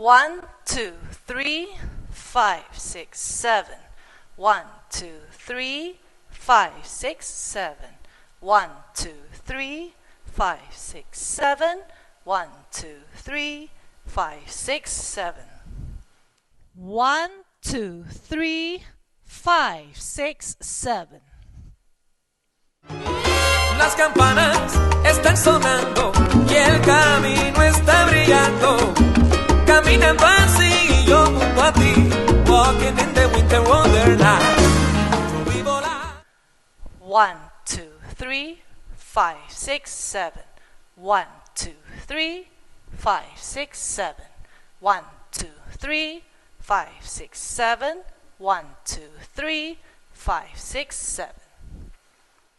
1, 2, 3, 5, 6, 7. 1, 2, 3, 5, 6, 7. 1, 2, 3, 5, 6, 7. 1, 2, 3, 5, 6, 7. 1, 2, 3, 5, 6, 7. Las campanas están sonando y el camino está brillando. Caminando así yo junto a ti, walking in the Winter Wonderland. Yo vivo la 1, 2, 3, 5, 6, 7. 1, 2, 3, 5, 6, 7. 1, 2, 3, 5, 6, 7. 1, 2, 3, 5, 6, 7.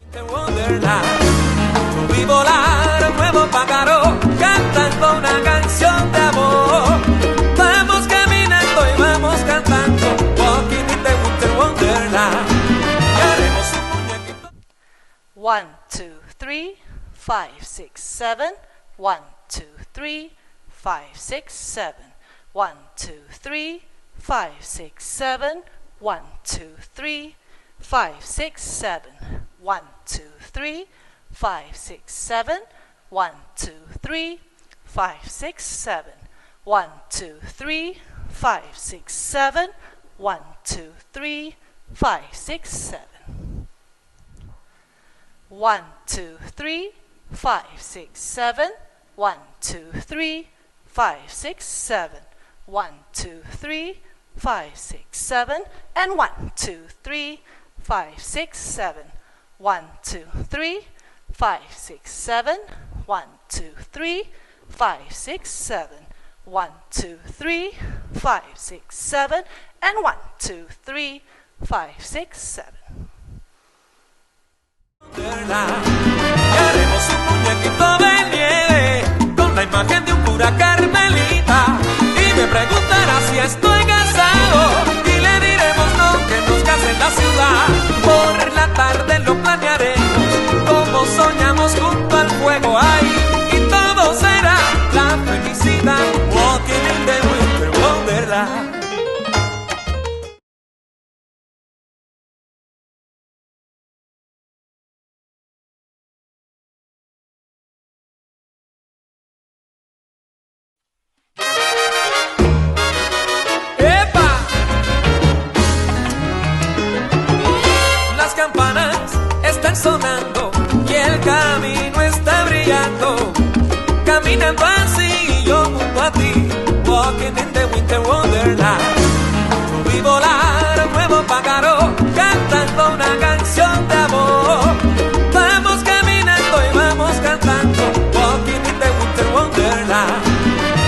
Winter Wonderland. Yo vi volar un nuevo pájaro cantando una canción de amor. Vamos caminando y vamos cantando, walking in the Winter Wonderland. Y haremos un muñequito. 1, 2, 3, 5, 6, 7. 1, 2, 3, 5, 6, 7. 1, 2, 3, 5, 6, 7. 1, 2, 3, 5, 6, 7. 1, 2, 3, 5, 6, 7. 1, 2, 3, 5, 6, 7. 1, 2, 3, 5, 6, 7. 1, 2, 3, 5, 6, 7. 1, 2, 3, 5, 6, 7. 1, 2, 3, 5, 6, 7. 1, 2, 3, 5, 6, 7. And 1, 2, 3, 5, 6, 7. 1, 2, 3, 5, 6, 7. 1, 2, 3, 5, 6, 7. 1, 2, 3, 5, 6, 7. And 1, 2, 3, 5, 6, 7. Y haremos un muñequito de nieve con la imagen de un cura carmelita. Y me preguntará si estoy casado y le diremos no, que nos case en la ciudad. Por la tarde lo planearemos como soñamos junto al fuego ahí. Y todo será la felicidad, walking in the Winter Wonderland. ¡Epa! Las campanas están sonando y el camino está brillando. Caminando así yo junto a ti, walking in the Winter Wonderland. Yo vi volar un nuevo pájaro cantando una canción de amor. Vamos caminando y vamos cantando, walking in the Winter Wonderland.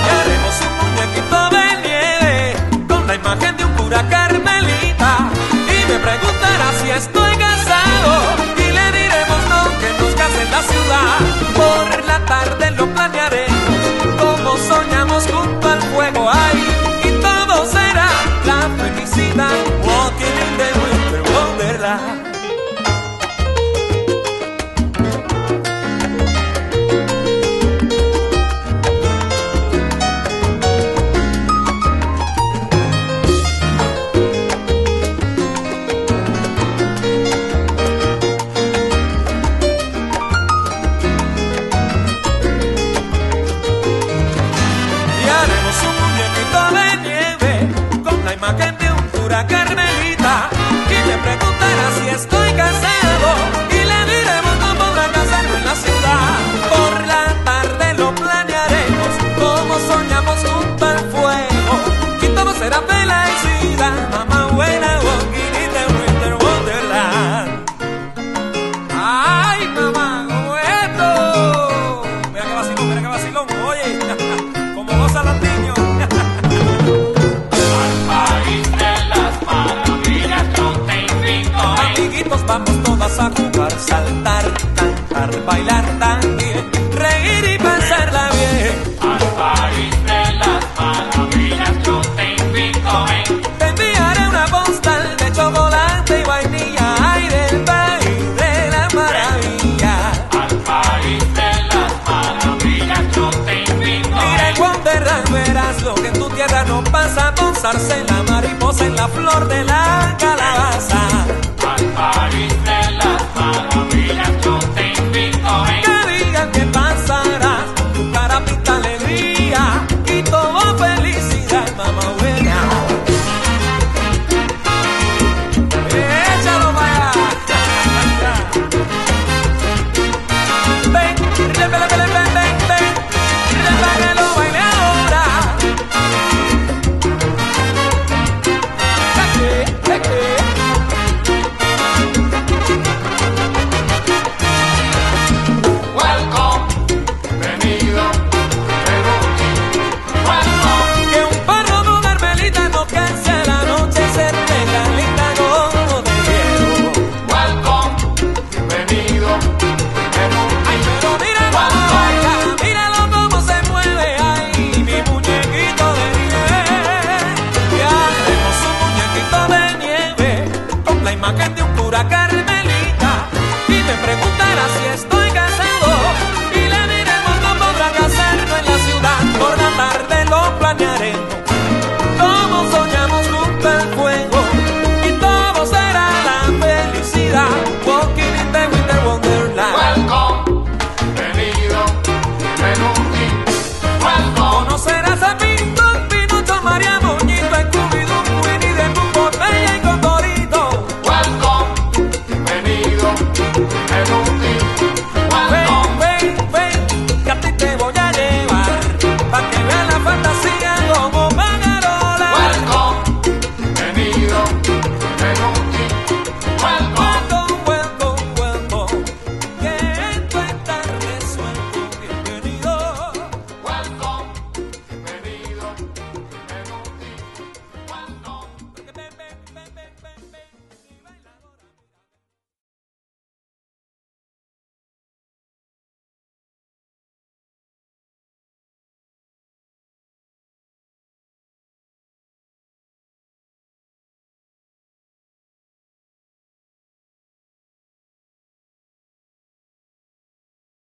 Y haremos un muñequito de nieve con la imagen de un cura carmelita. Y me preguntará si estoy casado y le diremos no, que nos case en la ciudad. Por la tarde lo planearemos como soñamos junto al fuego ahí. Y todo será la felicidad, walking in the Winter Wonderland. Y haremos un muñequito de nieve con la imagen de un cura carmelita. Y le preguntará si estoy casado y le diremos no podrá casarme en la ciudad. Por la tarde lo planearemos como soñamos junto al fuego. Y todo será felicidad, mamá buena, walking in the Winter Wonderland. ¡Ay, mamá, cómo es esto! Mira qué vacilón, oye, como gozan los niños. Amiguitos, vamos todas a jugar, saltar, cantar, bailar también, reír y pasarla bien. Al país de las maravillas yo te invito, ven. Te enviaré una postal de chocolate y vainilla, ay, del país de las maravillas. Al país de las maravillas yo te invito, Mira ven. en Wonderland verás lo que en tu tierra nace la mariposa en la flor de la calabaza. Al país de las maravillas yo te invito, ven. Que digan que pasarás, tu cara pinta alegría y todo felicidad, mamá buena. Échalo para allá. Ven, ven, ven, ven, ven, ven, ven, para que lo baile ahora. Welcome, bienvenido, welcome. Que un perro no mermelita no canse la noche, se regalita como te quiero. Welcome, bienvenido, Ay, pero mira cómo baila, míralo cómo se mueve, ay, mi muñequito de nieve. Y haremos un muñequito de nieve con la imagen de un cura carmelita. Y me preguntará si estoy casado y le diremos no podrá casarnos en la ciudad. Por la tarde lo planearemos, como soñamos junto al fuego, y todo será la felicidad. Walking in the Winter Wonderland. welcome, bienvenido, welcome. Conocerás a Pinto, Pinocho, María Moñito, Scooby-Doo, Winnie the Pooh, Botella y Cocorito. Welcome, bienvenido,